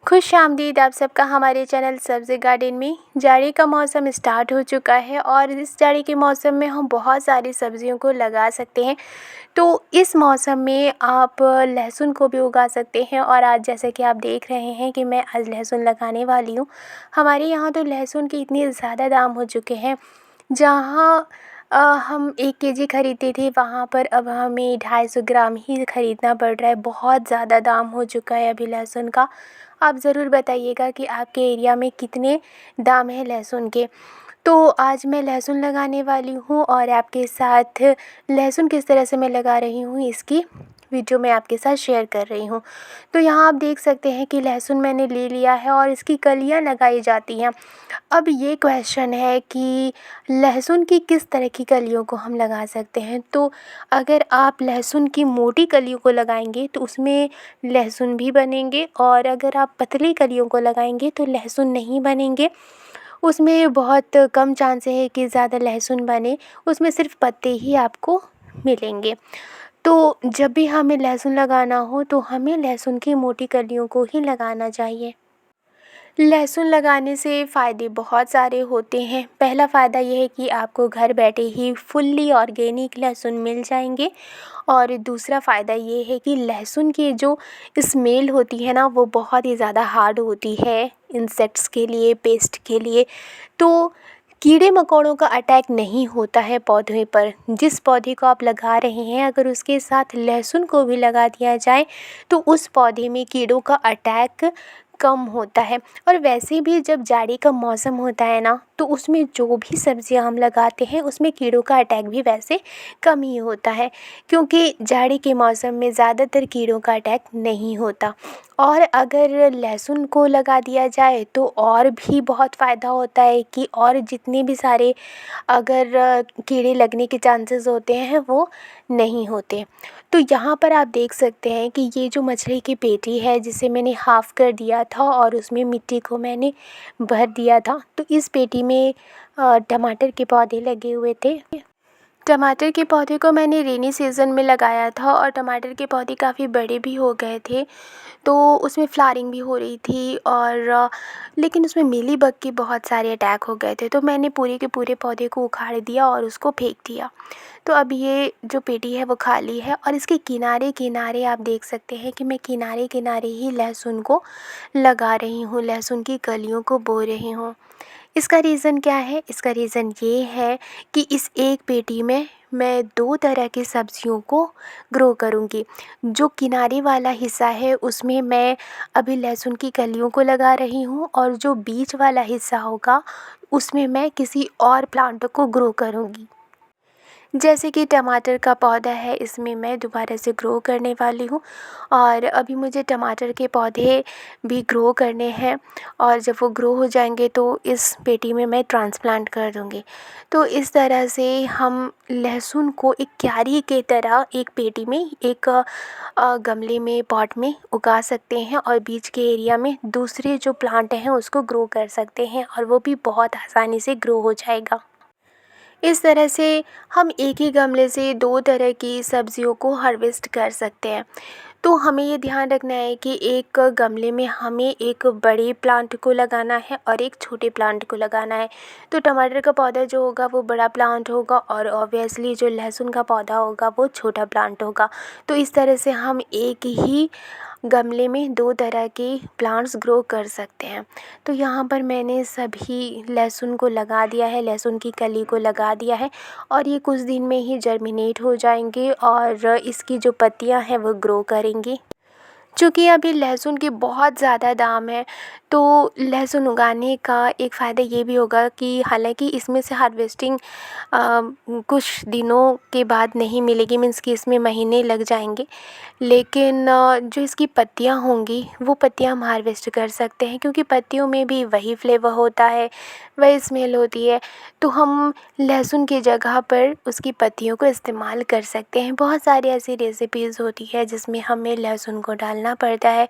खुश आमदीद आप सबका हमारे चैनल सब्ज़ी गार्डन में। जाड़ी का मौसम स्टार्ट हो चुका है और इस जाड़ी के मौसम में हम बहुत सारी सब्जियों को लगा सकते हैं। तो इस मौसम में आप लहसुन को भी उगा सकते हैं और आज जैसे कि आप देख रहे हैं कि मैं आज लहसुन लगाने वाली हूँ। हमारे यहाँ तो लहसुन के इतने ज़्यादा दाम हो चुके हैं, जहाँ हम 1 केजी खरीदते थे वहाँ पर अब हमें 250 ग्राम ही ख़रीदना पड़ रहा है। बहुत ज़्यादा दाम हो चुका है अभी लहसुन का। आप ज़रूर बताइएगा कि आपके एरिया में कितने दाम है लहसुन के। तो आज मैं लहसुन लगाने वाली हूँ और आपके साथ लहसुन किस तरह से मैं लगा रही हूँ इसकी वीडियो मैं आपके साथ शेयर कर रही हूँ। तो यहाँ आप देख सकते हैं कि लहसुन मैंने ले लिया है और इसकी कलियाँ लगाई जाती हैं। अब ये क्वेश्चन है कि लहसुन की किस तरह की कलियों को हम लगा सकते हैं। तो अगर आप लहसुन की मोटी कलियों को लगाएंगे तो उसमें लहसुन भी बनेंगे, और अगर आप पतली कलियों को लगाएंगे तो लहसुन नहीं बनेंगे। उसमें बहुत कम चांस है कि ज़्यादा लहसुन बने, उसमें सिर्फ पत्ते ही आपको मिलेंगे। तो जब भी हमें लहसुन लगाना हो तो हमें लहसुन की मोटी कलियों को ही लगाना चाहिए। लहसुन लगाने से फ़ायदे बहुत सारे होते हैं। पहला फ़ायदा ये है कि आपको घर बैठे ही फुल्ली ऑर्गेनिक लहसुन मिल जाएंगे, और दूसरा फ़ायदा ये है कि लहसुन की जो स्मेल होती है ना, वो बहुत ही ज़्यादा हार्ड होती है इंसेक्ट्स के लिए, पेस्ट के लिए। तो कीड़े मकोड़ों का अटैक नहीं होता है पौधे पर। जिस पौधे को आप लगा रहे हैं, अगर उसके साथ लहसुन को भी लगा दिया जाए तो उस पौधे में कीड़ों का अटैक कम होता है। और वैसे भी जब जाड़ी का मौसम होता है ना, तो उसमें जो भी सब्जियां हम लगाते हैं उसमें कीड़ों का अटैक भी वैसे कम ही होता है, क्योंकि जाड़ी के मौसम में ज़्यादातर कीड़ों का अटैक नहीं होता। और अगर लहसुन को लगा दिया जाए तो और भी बहुत फ़ायदा होता है कि और जितने भी सारे अगर कीड़े लगने के चांसेस होते हैं वो नहीं होते। तो यहाँ पर आप देख सकते हैं कि ये जो मछली की पेटी है जिसे मैंने हाफ़ कर दिया था और उसमें मिट्टी को मैंने भर दिया था। तो इस पेटी में टमाटर के पौधे लगे हुए थे। टमाटर के पौधे को मैंने रेनी सीज़न में लगाया था और टमाटर के पौधे काफ़ी बड़े भी हो गए थे, तो उसमें फ्लावरिंग भी हो रही थी, और लेकिन उसमें मीली बग के बहुत सारे अटैक हो गए थे। तो मैंने पूरे के पूरे पौधे को उखाड़ दिया और उसको फेंक दिया। तो अब ये जो पेटी है वो खाली है, और इसके किनारे किनारे आप देख सकते हैं कि मैं किनारे किनारे ही लहसुन को लगा रही हूँ, लहसुन की कलियों को बो रही हूँ। इसका रीज़न क्या है? इसका रीज़न ये है कि इस एक पेटी में मैं 2 तरह की सब्जियों को ग्रो करूँगी। जो किनारे वाला हिस्सा है उसमें मैं अभी लहसुन की कलियों को लगा रही हूँ, और जो बीच वाला हिस्सा होगा उसमें मैं किसी और प्लांट को ग्रो करूँगी। जैसे कि टमाटर का पौधा है, इसमें मैं दोबारा से ग्रो करने वाली हूँ, और अभी मुझे टमाटर के पौधे भी ग्रो करने हैं, और जब वो ग्रो हो जाएंगे तो इस पेटी में मैं ट्रांसप्लांट कर दूँगी। तो इस तरह से हम लहसुन को एक क्यारी के तरह एक पेटी में, एक गमले में, पॉट में उगा सकते हैं, और बीच के एरिया में दूसरे जो प्लांट हैं उसको ग्रो कर सकते हैं, और वो भी बहुत आसानी से ग्रो हो जाएगा। इस तरह से हम एक ही गमले से 2 तरह की सब्जियों को हार्वेस्ट कर सकते हैं। तो हमें ये ध्यान रखना है कि एक गमले में हमें एक बड़े प्लांट को लगाना है और एक छोटे प्लांट को लगाना है। तो टमाटर का पौधा जो होगा वो बड़ा प्लांट होगा, और ऑब्वियसली जो लहसुन का पौधा होगा वो छोटा प्लांट होगा। तो इस तरह से हम एक ही गमले में 2 तरह के प्लांट्स ग्रो कर सकते हैं। तो यहाँ पर मैंने सभी लहसुन को लगा दिया है, लहसुन की कली को लगा दिया है, और ये कुछ दिन में ही जर्मिनेट हो जाएंगे और इसकी जो पत्तियाँ हैं वो ग्रो करेंगी। चूँकि अभी लहसुन के बहुत ज़्यादा दाम है, तो लहसुन उगाने का एक फ़ायदा ये भी होगा कि हालांकि इसमें से हार्वेस्टिंग कुछ दिनों के बाद नहीं मिलेगी, मीन्स कि इसमें महीने लग जाएंगे, लेकिन जो इसकी पत्तियाँ होंगी वो पत्तियाँ हम हार्वेस्ट कर सकते हैं, क्योंकि पत्तियों में भी वही फ्लेवर होता है, वही स्मेल होती है। तो हम लहसुन की जगह पर उसकी पत्तियों को इस्तेमाल कर सकते हैं। बहुत सारी ऐसी रेसिपीज़ होती है जिसमें हमें लहसुन को डालना पड़ता है,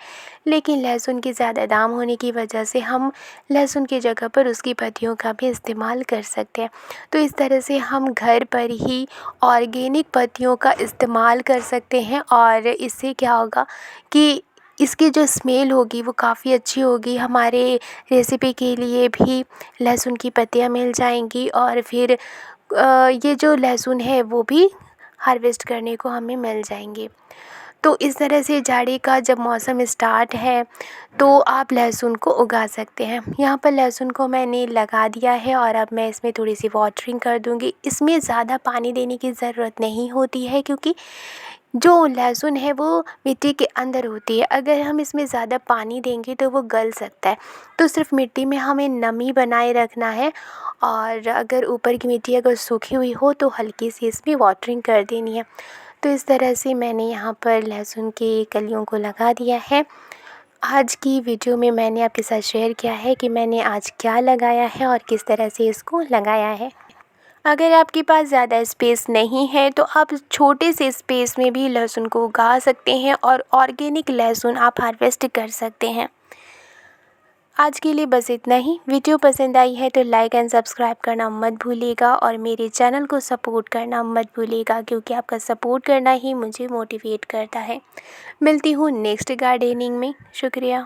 लेकिन लहसुन के ज़्यादा दाम होने की वजह से हम लहसुन की जगह पर उसकी पत्तियों का भी इस्तेमाल कर सकते हैं। तो इस तरह से हम घर पर ही ऑर्गेनिक पत्तियों का इस्तेमाल कर सकते हैं, और इससे क्या होगा कि इसकी जो स्मेल होगी वो काफ़ी अच्छी होगी। हमारे रेसिपी के लिए भी लहसुन की पत्तियाँ मिल जाएंगी और फिर ये जो लहसुन है वो भी हार्वेस्ट करने को हमें मिल जाएंगे। तो इस तरह से जाड़े का जब मौसम स्टार्ट है तो आप लहसुन को उगा सकते हैं। यहाँ पर लहसुन को मैंने लगा दिया है और अब मैं इसमें थोड़ी सी वाटरिंग कर दूँगी। इसमें ज़्यादा पानी देने की ज़रूरत नहीं होती है क्योंकि जो लहसुन है वो मिट्टी के अंदर होती है। अगर हम इसमें ज़्यादा पानी देंगे तो वो गल सकता है। तो सिर्फ मिट्टी में हमें नमी बनाए रखना है और अगर ऊपर की मिट्टी अगर सूखी हुई हो तो हल्की सी इसमें वाटरिंग कर देनी है। तो इस तरह से मैंने यहाँ पर लहसुन की कलियों को लगा दिया है। आज की वीडियो में मैंने आपके साथ शेयर किया है कि मैंने आज क्या लगाया है और किस तरह से इसको लगाया है। अगर आपके पास ज़्यादा स्पेस नहीं है तो आप छोटे से स्पेस में भी लहसुन को उगा सकते हैं और ऑर्गेनिक लहसुन आप हार्वेस्ट कर सकते हैं। आज के लिए बस इतना ही। वीडियो पसंद आई है तो लाइक एंड सब्सक्राइब करना मत भूलिएगा और मेरे चैनल को सपोर्ट करना मत भूलिएगा क्योंकि आपका सपोर्ट करना ही मुझे मोटिवेट करता है। मिलती हूँ नेक्स्ट गार्डनिंग में। शुक्रिया।